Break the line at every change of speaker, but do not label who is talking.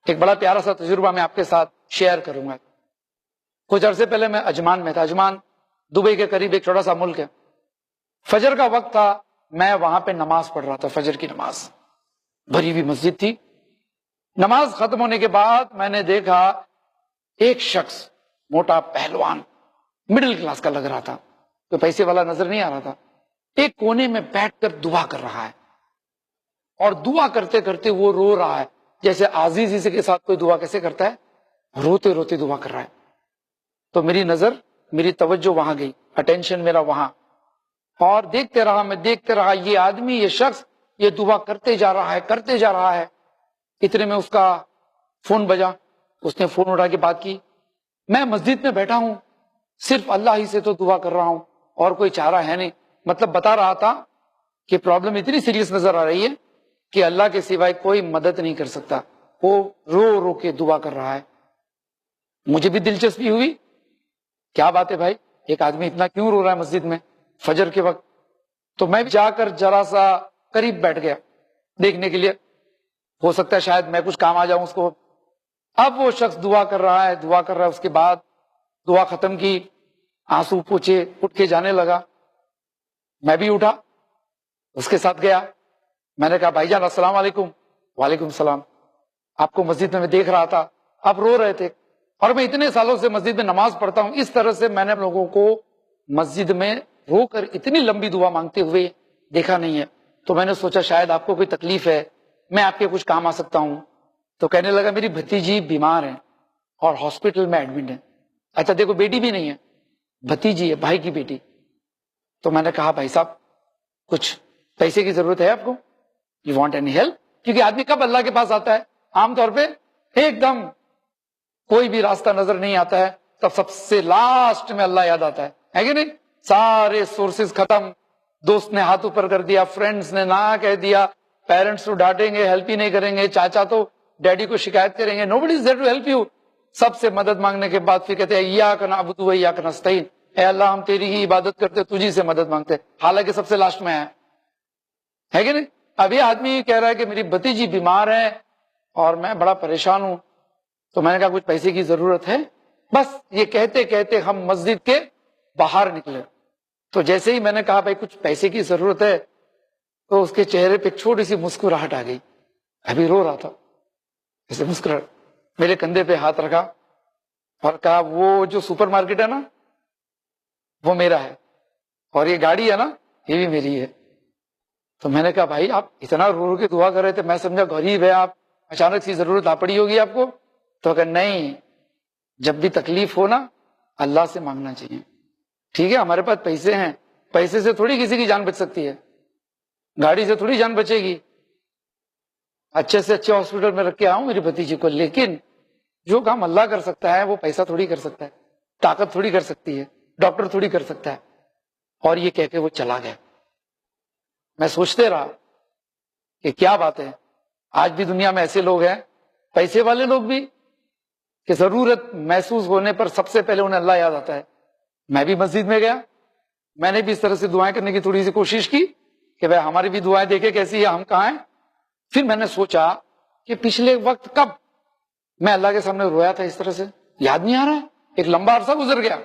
ایک بڑا پیارا سا تجربہ میں آپ کے ساتھ شیئر کروں گا. کچھ عرصے پہلے میں عجمان میں تھا. عجمان دبئی کے قریب ایک چھوٹا سا ملک ہے. فجر کا وقت تھا, میں وہاں پہ نماز پڑھ رہا تھا, فجر کی نماز. بھری ہوئی مسجد تھی. نماز ختم ہونے کے بعد میں نے دیکھا ایک شخص موٹا پہلوان, مڈل کلاس کا لگ رہا تھا, کوئی پیسے والا نظر نہیں آ رہا تھا, ایک کونے میں بیٹھ کر دعا کر رہا ہے. اور دعا کرتے کرتے وہ رو رہا ہے, جیسے عزیزی کے ساتھ کوئی دعا کیسے کرتا ہے, روتے روتے دعا کر رہا ہے. تو میری نظر, میری توجہ وہاں گئی, اٹینشن میرا وہاں, اور دیکھتے رہا, میں دیکھتے رہا, یہ آدمی, یہ شخص یہ دعا کرتے جا رہا ہے, کرتے جا رہا ہے. اتنے میں اس کا فون بجا, اس نے فون اٹھا کے بات کی. میں مسجد میں بیٹھا ہوں, صرف اللہ ہی سے تو دعا کر رہا ہوں, اور کوئی چارہ ہے نہیں. مطلب بتا رہا تھا کہ پرابلم اتنی سیریس نظر آ رہی ہے کہ اللہ کے سوائے کوئی مدد نہیں کر سکتا. وہ رو رو کے دعا کر رہا ہے. مجھے بھی دلچسپی ہوئی, کیا بات ہے بھائی, ایک آدمی اتنا کیوں رو رہا ہے مسجد میں فجر کے وقت. تو میں جا کر ذرا سا قریب بیٹھ گیا دیکھنے کے لیے, ہو سکتا ہے شاید میں کچھ کام آ جاؤں اس کو. اب وہ شخص دعا کر رہا ہے, دعا کر رہا ہے. اس کے بعد دعا ختم کی, آنسو پوچھے, اٹھ کے جانے لگا. میں بھی اٹھا, اس کے ساتھ گیا. میں نے کہا بھائی جان السلام علیکم. وعلیکم السلام. آپ کو مسجد میں دیکھ رہا تھا, آپ رو رہے تھے, اور میں اتنے سالوں سے مسجد میں نماز پڑھتا ہوں, اس طرح سے میں نے لوگوں کو مسجد میں رو کر اتنی لمبی دعا مانگتے ہوئے دیکھا نہیں ہے. تو میں نے سوچا شاید آپ کو کوئی تکلیف ہے, میں آپ کے کچھ کام آ سکتا ہوں. تو کہنے لگا میری بھتیجی بیمار ہے اور ہاسپٹل میں ایڈمٹ ہے. اچھا دیکھو, بیٹی بھی نہیں ہے, بھتیجی ہے, بھائی کی بیٹی. تو میں نے کہا بھائی صاحب کچھ پیسے کی ضرورت ہے آپ کو, یو وانٹ اینی ہیلپ؟ کیونکہ آدمی کب اللہ کے پاس آتا ہے, عام طور پہ ایک دم کوئی بھی راستہ نظر نہیں آتا ہے, تب سب سے لاسٹ میں اللہ یاد آتا ہے کہ نہیں. سارے سورسز ختم, دوست نے ہاتھ اوپر کر دیا, فرینڈز نے نہ کہہ دیا, پیرنٹس تو ڈانٹیں گے, ہیلپ ہی نہیں کریں گے, چاچا تو ڈیڈی کو شکایت کریں گے, nobody is there to help you. سب سے مدد مانگنے کے بعد پھر کہتے ہیں ایاک نعبد و ایاک نستعین, اے اللہ ہم تیری ہی عبادت کرتے, تجھی سے مدد مانگتے, حالانکہ سب سے لاسٹ میں ہے کہ نہیں. اب یہ آدمی کہہ رہا ہے کہ میری بھتیجی بیمار ہے اور میں بڑا پریشان ہوں. تو میں نے کہا کچھ پیسے کی ضرورت ہے. بس یہ کہتے کہتے ہم مسجد کے باہر نکلے. تو جیسے ہی میں نے کہا بھائی کچھ پیسے کی ضرورت ہے, تو اس کے چہرے پہ چھوٹی سی مسکراہٹ آ گئی. ابھی رو رہا تھا, ایسے مسکراہٹ, میرے کندھے پہ ہاتھ رکھا اور کہا وہ جو سپر مارکیٹ ہے نا وہ میرا ہے, اور یہ گاڑی ہے نا یہ بھی میری ہے. تو میں نے کہا بھائی آپ اتنا رو رو کے دعا کر رہے تھے, میں سمجھا غریب ہے آپ, اچانک سی ضرورت آ پڑی ہوگی آپ کو. تو کہ نہیں, جب بھی تکلیف ہو نا اللہ سے مانگنا چاہیے. ٹھیک ہے, ہمارے پاس پیسے ہیں, پیسے سے تھوڑی کسی کی جان بچ سکتی ہے, گاڑی سے تھوڑی جان بچے گی. اچھے سے اچھے ہاسپٹل میں رکھ کے آؤں میری بھتیجی کو, لیکن جو کام اللہ کر سکتا ہے وہ پیسہ تھوڑی کر سکتا ہے, طاقت تھوڑی کر سکتی ہے, ڈاکٹر تھوڑی کر سکتا ہے. اور یہ کہہ کے وہ چلا گیا. میں سوچتے رہا کہ کیا بات ہے, آج بھی دنیا میں ایسے لوگ ہیں, پیسے والے لوگ بھی, کہ ضرورت محسوس ہونے پر سب سے پہلے انہیں اللہ یاد آتا ہے. میں بھی مسجد میں گیا, میں نے بھی اس طرح سے دعائیں کرنے کی تھوڑی سی کوشش کی کہ بھائی ہماری بھی دعائیں دیکھیں کیسی ہے, ہم کہاں ہیں. پھر میں نے سوچا کہ پچھلے وقت کب میں اللہ کے سامنے رویا تھا اس طرح سے, یاد نہیں آ رہا ہے, ایک لمبا عرصہ گزر گیا.